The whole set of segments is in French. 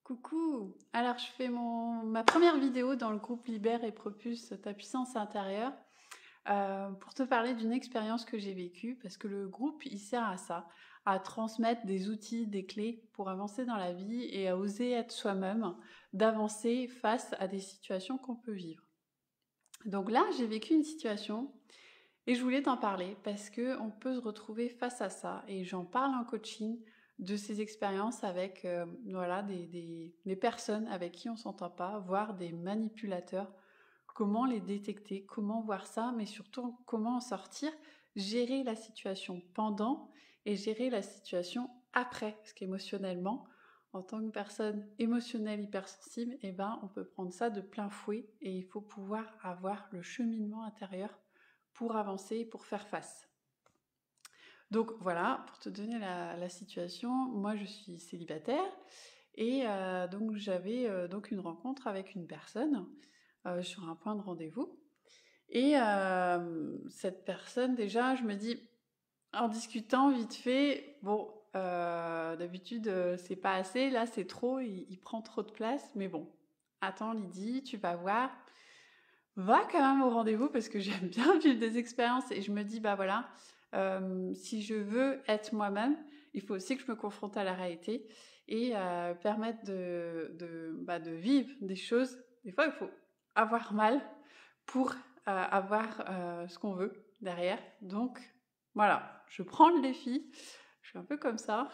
Coucou! Alors, je fais ma première vidéo dans le groupe Libère et propulse ta puissance intérieure pour te parler d'une expérience que j'ai vécue parce que le groupe, il sert à ça, à transmettre des outils, des clés pour avancer dans la vie et à oser être soi-même, d'avancer face à des situations qu'on peut vivre. Donc là, j'ai vécu une situation et je voulais t'en parler parce qu'on peut se retrouver face à ça et j'en parle en coaching de ces expériences avec voilà, des personnes avec qui on ne s'entend pas, voire des manipulateurs. Comment les détecter, comment voir ça, mais surtout comment en sortir, gérer la situation pendant et gérer la situation après. Parce qu'émotionnellement, en tant que personne émotionnelle hypersensible, eh ben, on peut prendre ça de plein fouet et il faut pouvoir avoir le cheminement intérieur pour avancer, pour faire face. Donc voilà, pour te donner la situation, moi je suis célibataire et donc j'avais donc une rencontre avec une personne sur un point de rendez-vous. Et cette personne, déjà, je me dis, en discutant vite fait, bon, d'habitude c'est pas assez, là c'est trop, il prend trop de place, mais bon, attends Lydie, tu vas voir, va quand même au rendez-vous parce que j'aime bien vivre des expériences et je me dis, bah voilà, si je veux être moi-même, il faut aussi que je me confronte à la réalité et permettre de vivre des choses. Des fois, il faut avoir mal pour avoir ce qu'on veut derrière. Donc, voilà, je prends le défi. Je suis un peu comme ça.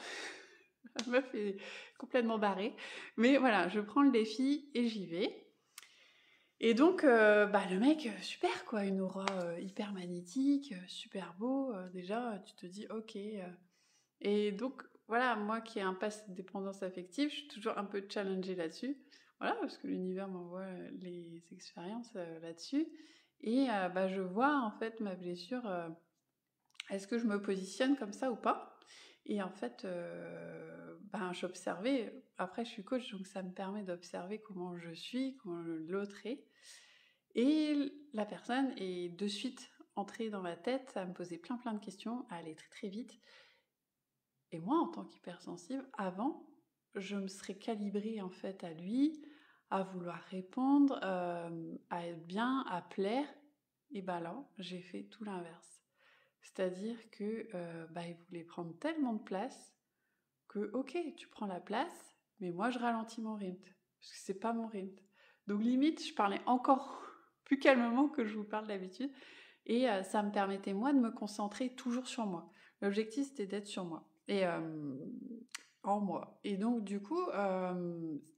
La meuf est complètement barrée. Mais voilà, je prends le défi et j'y vais. Et donc, le mec, super quoi, une aura hyper magnétique, super beau. Déjà, tu te dis, ok. Et donc, voilà, moi qui ai un passé de dépendance affective, je suis toujours un peu challengée là-dessus. Voilà, parce que l'univers m'envoie les expériences là-dessus. Et je vois en fait ma blessure. Est-ce que je me positionne comme ça ou pas? Et en fait, j'observais. Après, je suis coach, donc ça me permet d'observer comment je suis, comment l'autre est. Et la personne est de suite entrée dans ma tête, à me poser plein de questions, à aller très très vite. Et moi, en tant qu'hypersensible, avant, je me serais calibrée en fait à lui, à vouloir répondre, à être bien, à plaire. Et ben là, j'ai fait tout l'inverse. C'est-à-dire que il voulait prendre tellement de place que, ok, tu prends la place, mais moi je ralentis mon rythme, parce que c'est pas mon rythme. Donc limite, je parlais encore plus calmement que je vous parle d'habitude, et ça me permettait moi de me concentrer toujours sur moi. L'objectif c'était d'être sur moi et en moi. Et donc du coup,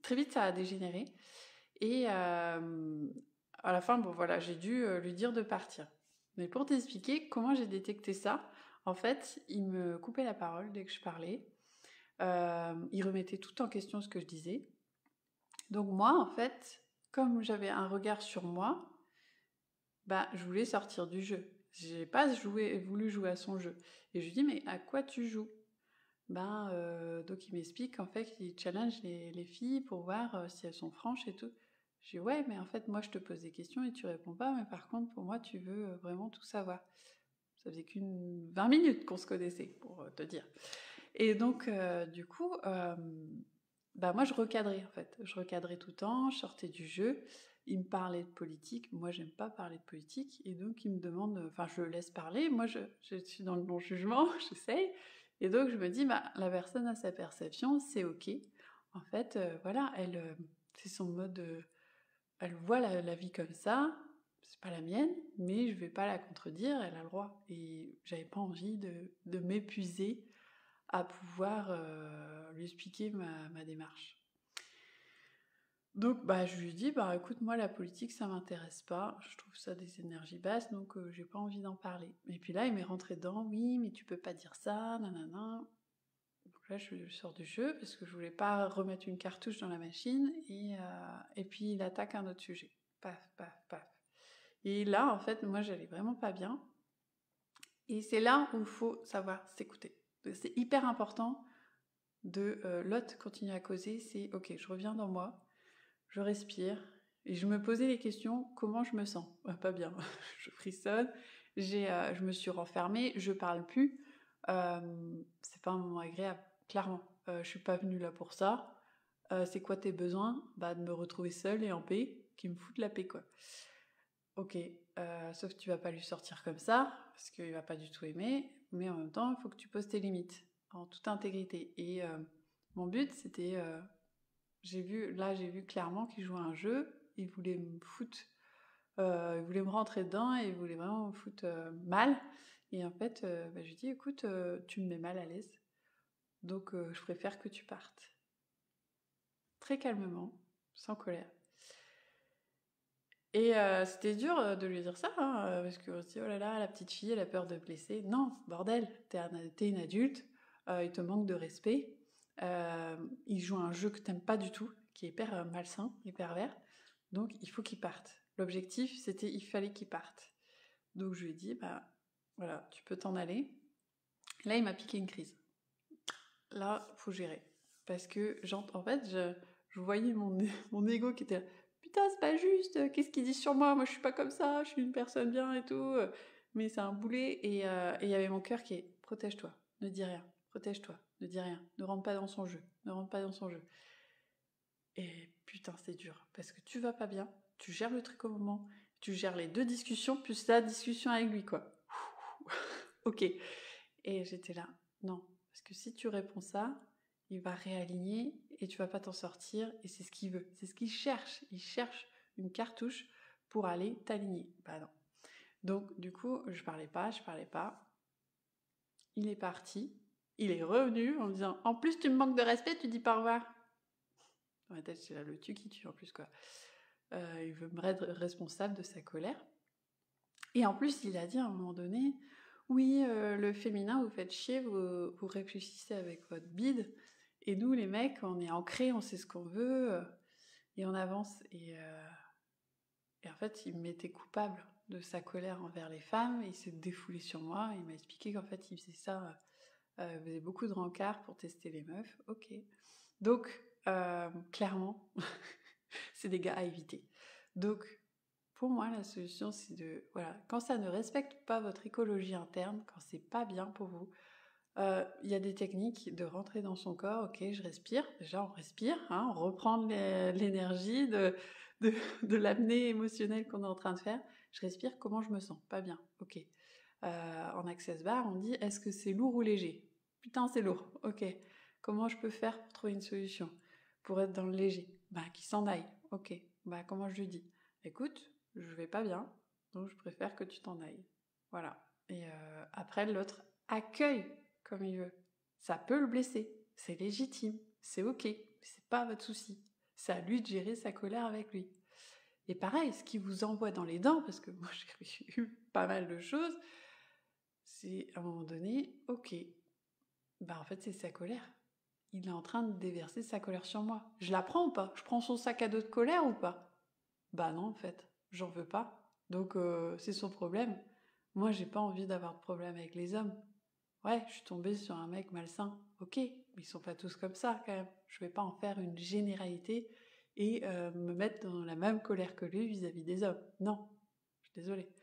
très vite ça a dégénéré et à la fin, bon voilà, j'ai dû lui dire de partir. Mais pour t'expliquer comment j'ai détecté ça, en fait, il me coupait la parole dès que je parlais. Il remettait tout en question ce que je disais. Donc moi, en fait, comme j'avais un regard sur moi, je voulais sortir du jeu. J'ai pas voulu jouer à son jeu. Et je lui dis, mais à quoi tu joues? Donc il m'explique en fait qu'il challenge les filles pour voir si elles sont franches et tout. Je dis, ouais, mais en fait, moi, je te pose des questions et tu réponds pas, mais par contre, pour moi, tu veux vraiment tout savoir. Ça faisait qu'une 20 minutes qu'on se connaissait, pour te dire. Et donc, du coup, moi, je recadrais, en fait. Je recadrais tout le temps, je sortais du jeu. Il me parlait de politique. Moi, j'aime pas parler de politique. Et donc, il me demande... Enfin, je le laisse parler. Moi, je suis dans le bon-jugement, j'essaye. Et donc, je me dis, la personne a sa perception, c'est OK. En fait, voilà, c'est son mode... elle voit la vie comme ça. C'est pas la mienne, mais je vais pas la contredire, elle a le droit. Et j'avais pas envie de m'épuiser à pouvoir lui expliquer ma démarche. Donc je lui dis, écoute, moi la politique ça m'intéresse pas, je trouve ça des énergies basses, donc j'ai pas envie d'en parler. Et puis là il m'est rentré dedans, oui mais tu peux pas dire ça, nanana. Donc là je sors du jeu parce que je voulais pas remettre une cartouche dans la machine et puis il attaque un autre sujet. Paf, paf, paf. Et là en fait moi j'allais vraiment pas bien. Et c'est là où il faut savoir s'écouter. C'est hyper important de l'autre continue à causer, c'est ok, je reviens dans moi, je respire, et je me posais les questions, comment je me sens? Pas bien, je frissonne, je me suis renfermée, je parle plus, c'est pas un moment agréable, clairement. Je suis pas venue là pour ça, C'est quoi tes besoins? Bah, de me retrouver seule et en paix, qui me foutent la paix, quoi. Ok, sauf que tu vas pas lui sortir comme ça, parce qu'il va pas du tout aimer, mais en même temps, il faut que tu poses tes limites, en toute intégrité. Et mon but, c'était... j'ai vu clairement qu'il jouait à un jeu, il voulait me foutre... il voulait me rentrer dedans et il voulait vraiment me foutre mal. Et en fait, je lui dis, écoute, tu me mets mal à l'aise, donc je préfère que tu partes. Très calmement, sans colère. Et c'était dur de lui dire ça, hein, parce qu'on se dit, oh là là, la petite fille, elle a peur de blesser. Non, bordel, t'es une adulte, il te manque de respect, il joue à un jeu que t'aimes pas du tout, qui est hyper malsain et pervers, donc il faut qu'il parte. L'objectif, c'était, il fallait qu'il parte. Donc je lui ai dit, bah voilà, tu peux t'en aller. Là, il m'a piqué une crise. Là, faut gérer. Parce que, en fait, je voyais mon ego qui était là, putain, c'est pas juste, qu'est-ce qu'il dit sur moi? Moi, je suis pas comme ça, je suis une personne bien et tout. Mais c'est un boulet. Et il y avait mon cœur qui est, protège-toi, ne dis rien, protège-toi, ne dis rien, ne rentre pas dans son jeu, ne rentre pas dans son jeu. Et putain, c'est dur. Parce que tu vas pas bien, tu gères le truc au moment, tu gères les 2 discussions, plus la discussion avec lui, quoi. Ok. Et j'étais là, non. Parce que si tu réponds ça, il va réaligner et tu vas pas t'en sortir. Et c'est ce qu'il veut. C'est ce qu'il cherche. Il cherche une cartouche pour aller t'aligner. Bah non. Donc, du coup, je parlais pas. Il est parti. Il est revenu en me disant, en plus, tu me manques de respect, tu dis pas au revoir. Dans ma tête, c'est là le tu qui tue en plus, quoi. Il veut me rendre responsable de sa colère. Et en plus, il a dit à un moment donné, oui, le féminin, vous faites chier, vous réfléchissez avec votre bide, et nous, les mecs, on est ancrés, on sait ce qu'on veut, et on avance. Et en fait, il me mettait coupable de sa colère envers les femmes, et il s'est défoulé sur moi, et il m'a expliqué qu'en fait, il faisait ça, il faisait beaucoup de rencarts pour tester les meufs, ok. Donc, clairement, c'est des gars à éviter. Donc, pour moi, la solution, c'est de... Voilà, quand ça ne respecte pas votre écologie interne, quand c'est pas bien pour vous, il y a des techniques de rentrer dans son corps. Ok, je respire. Déjà, on respire, hein, on reprend l'énergie de l'apnée émotionnelle qu'on est en train de faire. Je respire, comment je me sens? Pas bien, ok. En Access Bar, on dit, est-ce que c'est lourd ou léger? Putain, c'est lourd, ok. Comment je peux faire pour trouver une solution? Pour être dans le léger? Bah, qu'il s'en aille, ok. Bah, comment je lui dis? Écoute, je vais pas bien, donc je préfère que tu t'en ailles. Voilà. Et après, l'autre accueille comme il veut. Ça peut le blesser, c'est légitime, c'est ok, c'est pas votre souci. C'est à lui de gérer sa colère avec lui. Et pareil, ce qui vous envoie dans les dents, parce que moi j'ai eu pas mal de choses, c'est à un moment donné, ok, bah en fait c'est sa colère. Il est en train de déverser sa colère sur moi. Je la prends ou pas? Je prends son sac à dos de colère ou pas? Bah non, en fait, j'en veux pas. Donc c'est son problème. Moi, j'ai pas envie d'avoir de problème avec les hommes. Ouais, je suis tombée sur un mec malsain. Ok, mais ils sont pas tous comme ça quand même. Je vais pas en faire une généralité et me mettre dans la même colère que lui vis-à-vis des hommes. Non, je suis désolée.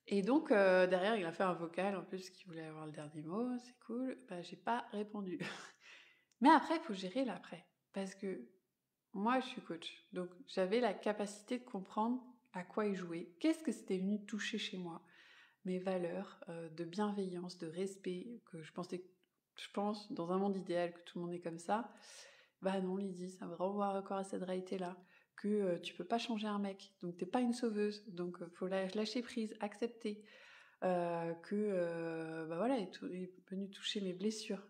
Et donc derrière, il a fait un vocal en plus qu'il voulait avoir le dernier mot. C'est cool. Bah, j'ai pas répondu. Mais après, il faut gérer l'après. Parce que moi, je suis coach, donc j'avais la capacité de comprendre à quoi il jouait, qu'est-ce que c'était venu toucher chez moi, mes valeurs de bienveillance, de respect, que je pense, dans un monde idéal, que tout le monde est comme ça. Bah non, Lydie, ça me renvoie encore à cette réalité-là, que tu peux pas changer un mec, donc t'es pas une sauveuse, donc faut lâcher prise, accepter. Bah voilà, il est venu toucher mes blessures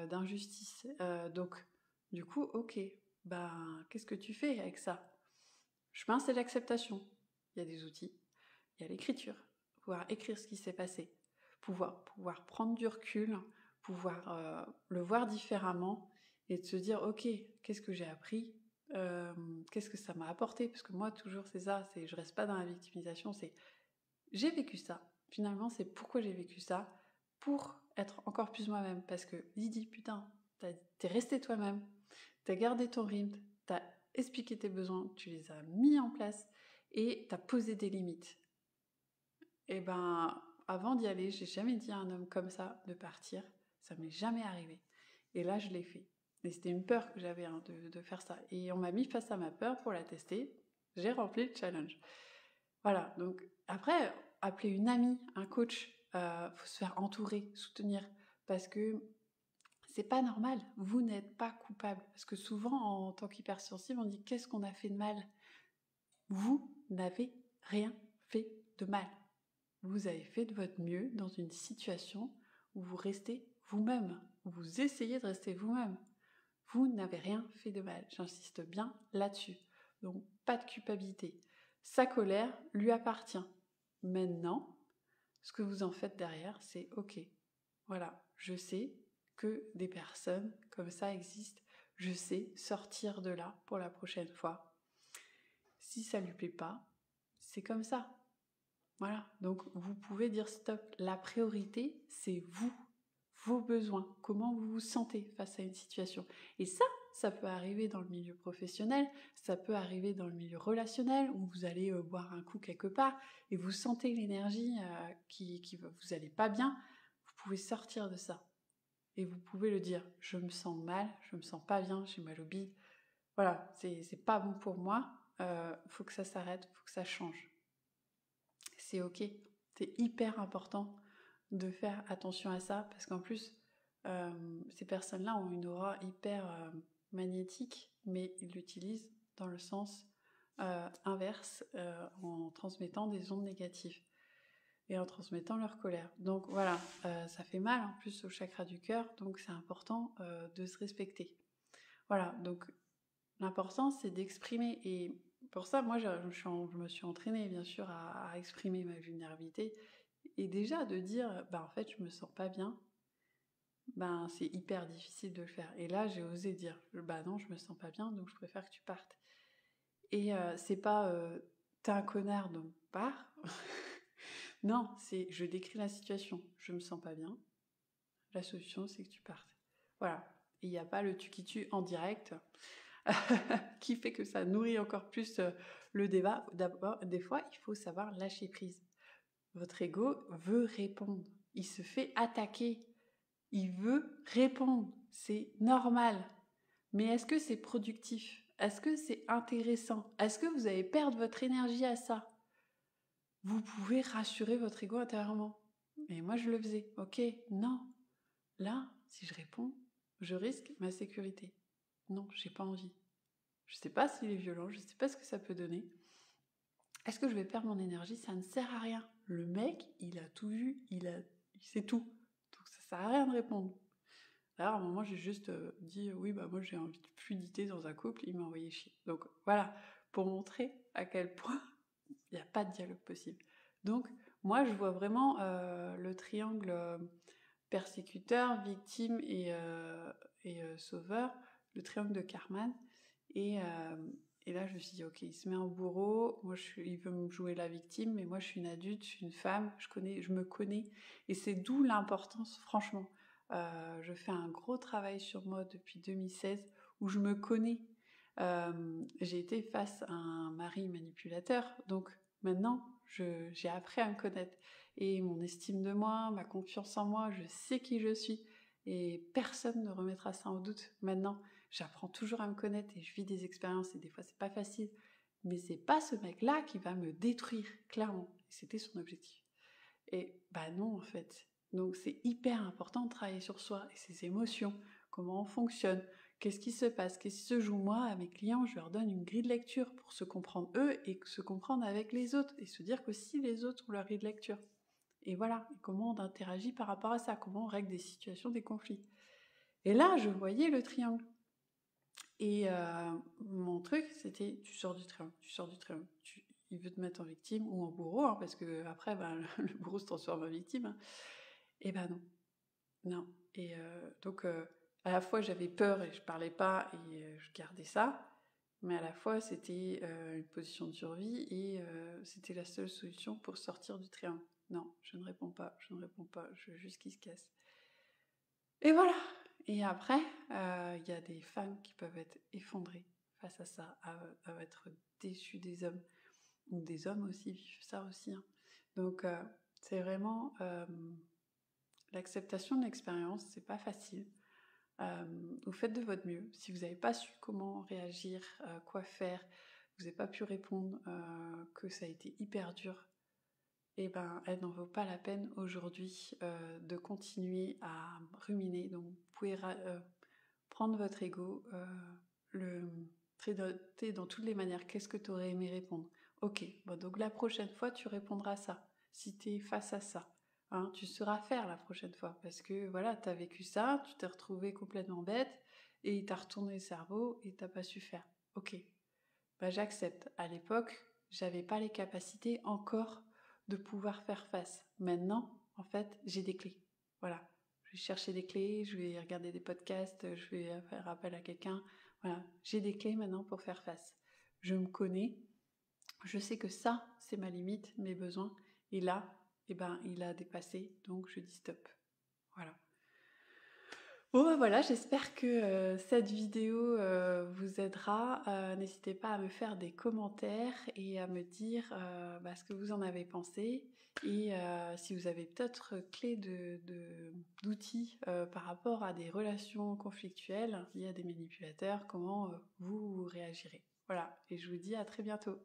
d'injustice. Donc, du coup, ok, ben, qu'est-ce que tu fais avec ça? Chemin, c'est l'acceptation. Il y a des outils, il y a l'écriture, pouvoir écrire ce qui s'est passé, pouvoir prendre du recul, pouvoir le voir différemment et de se dire, ok, qu'est-ce que j'ai appris? Qu'est-ce que ça m'a apporté? Parce que moi, toujours, c'est ça, je reste pas dans la victimisation, c'est j'ai vécu ça. Finalement, c'est pourquoi j'ai vécu ça, pour être encore plus moi-même. Parce que Lydie, putain, t'es resté toi-même, t'as gardé ton rythme, t'as expliqué tes besoins, tu les as mis en place et t'as posé des limites. Et ben, avant d'y aller, j'ai jamais dit à un homme comme ça de partir. Ça m'est jamais arrivé. Et là, je l'ai fait. Et c'était une peur que j'avais de faire ça. Et on m'a mis face à ma peur pour la tester. J'ai rempli le challenge. Voilà, donc après, appeler une amie, un coach, faut se faire entourer, soutenir, parce que c'est pas normal, vous n'êtes pas coupable. Parce que souvent, en tant qu'hypersensible, on dit qu'est-ce qu'on a fait de mal? Vous n'avez rien fait de mal. Vous avez fait de votre mieux dans une situation où vous restez vous-même, où vous essayez de rester vous-même. Vous n'avez rien fait de mal, j'insiste bien là-dessus. Donc pas de culpabilité. Sa colère lui appartient. Maintenant, ce que vous en faites derrière, c'est ok. Voilà, je sais que des personnes comme ça existent. Je sais sortir de là pour la prochaine fois. Si ça lui plaît pas, c'est comme ça. Voilà, donc vous pouvez dire stop. La priorité, c'est vous, vos besoins, comment vous vous sentez face à une situation. Et ça peut arriver dans le milieu professionnel, ça peut arriver dans le milieu relationnel, où vous allez boire un coup quelque part et vous sentez l'énergie vous n'allez pas bien. Vous pouvez sortir de ça. Et vous pouvez le dire, je me sens mal, je me sens pas bien, j'ai mal au bide. Voilà, c'est pas bon pour moi, faut que ça s'arrête, faut que ça change. C'est ok, c'est hyper important de faire attention à ça parce qu'en plus, ces personnes-là ont une aura hyper magnétique, mais ils l'utilisent dans le sens inverse en transmettant des ondes négatives et en transmettant leur colère. Donc voilà, ça fait mal en plus au chakra du cœur, donc c'est important de se respecter. Voilà, donc l'important c'est d'exprimer et pour ça, moi, je me suis entraînée, bien sûr, à exprimer ma vulnérabilité et déjà de dire, en fait, je me sens pas bien, c'est hyper difficile de le faire. Et là, j'ai osé dire, non, je me sens pas bien, donc je préfère que tu partes. Et c'est pas, t'es un connard, donc pars. Non, c'est, je décris la situation, je me sens pas bien. La solution, c'est que tu partes. Voilà. Et il n'y a pas le tu qui tue en direct. Qui fait que ça nourrit encore plus le débat. D'abord, des fois, il faut savoir lâcher prise. Votre ego veut répondre. Il se fait attaquer. Il veut répondre. C'est normal. Mais est-ce que c'est productif? Est-ce que c'est intéressant? Est-ce que vous allez perdre votre énergie à ça? Vous pouvez rassurer votre ego intérieurement. Et moi, je le faisais. Ok, non. Là, si je réponds, je risque ma sécurité. Non, j'ai pas envie. Je sais pas s'il est violent, je sais pas ce que ça peut donner. Est-ce que je vais perdre mon énergie? Ça ne sert à rien. Le mec, il a tout vu, il sait tout. Donc ça sert à rien de répondre. Alors à un moment, j'ai juste dit oui, moi j'ai envie de fluidité dans un couple, il m'a envoyé chier. Donc voilà, pour montrer à quel point il n'y a pas de dialogue possible. Donc moi, je vois vraiment le triangle persécuteur, victime et sauveur, le triangle de Karman. Et là, je me suis dit, ok, il se met en bourreau, il veut me jouer la victime, mais moi, je suis une adulte, je suis une femme, je me connais. Et c'est d'où l'importance, franchement. Je fais un gros travail sur moi depuis 2016, où je me connais. J'ai été face à un mari manipulateur, donc maintenant, j'ai appris à me connaître. Et mon estime de moi, ma confiance en moi, je sais qui je suis. Et personne ne remettra ça en doute maintenant. J'apprends toujours à me connaître et je vis des expériences et des fois c'est pas facile. Mais c'est pas ce mec-là qui va me détruire, clairement. Et c'était son objectif. Et non en fait. Donc c'est hyper important de travailler sur soi et ses émotions, comment on fonctionne, qu'est-ce qui se passe, qu'est-ce qui se joue. Moi, à mes clients, je leur donne une grille de lecture pour se comprendre eux et se comprendre avec les autres et se dire qu'aussi les autres ont leur grille de lecture. Et voilà, et comment on interagit par rapport à ça, comment on règle des situations, des conflits. Et là, je voyais le triangle. Et mon truc, c'était tu sors du triangle, il veut te mettre en victime ou en bourreau, hein, parce que après, le bourreau se transforme en victime. Hein. Et non. Et donc, à la fois, j'avais peur et je parlais pas et je gardais ça, mais à la fois, c'était une position de survie et c'était la seule solution pour sortir du triangle. Non, je ne réponds pas, je veux juste qu'il se casse. Et voilà. Et après, il y a des femmes qui peuvent être effondrées face à ça, à être déçues des hommes. Ou des hommes aussi vivent ça aussi. Hein. Donc, c'est vraiment l'acceptation de l'expérience, c'est pas facile. Vous faites de votre mieux. Si vous n'avez pas su comment réagir, quoi faire, vous n'avez pas pu répondre, que ça a été hyper dur, et ben, elle n'en vaut pas la peine aujourd'hui de continuer à ruminer. Donc vous pouvez prendre votre ego, le traiter dans toutes les manières. Qu'est-ce que tu aurais aimé répondre? Ok, bon, donc la prochaine fois, tu répondras ça. Si tu es face à ça, hein, tu sauras faire la prochaine fois. Parce que voilà, tu as vécu ça, tu t'es retrouvé complètement bête, et il t'a retourné le cerveau et t'as pas su faire. Ok, bah, j'accepte. À l'époque, j'avais pas les capacités encore de pouvoir faire face. Maintenant, en fait, j'ai des clés. Voilà. Je vais chercher des clés, je vais regarder des podcasts, je vais faire appel à quelqu'un. Voilà. J'ai des clés maintenant pour faire face. Je me connais. Je sais que ça, c'est ma limite, mes besoins. Et là, eh ben, il a dépassé, donc je dis stop. Voilà. Bon bah voilà, j'espère que cette vidéo vous aidera. N'hésitez pas à me faire des commentaires et à me dire ce que vous en avez pensé, et si vous avez peut-être clé d'outils par rapport à des relations conflictuelles liées à des manipulateurs, comment vous réagirez. Voilà, et je vous dis à très bientôt.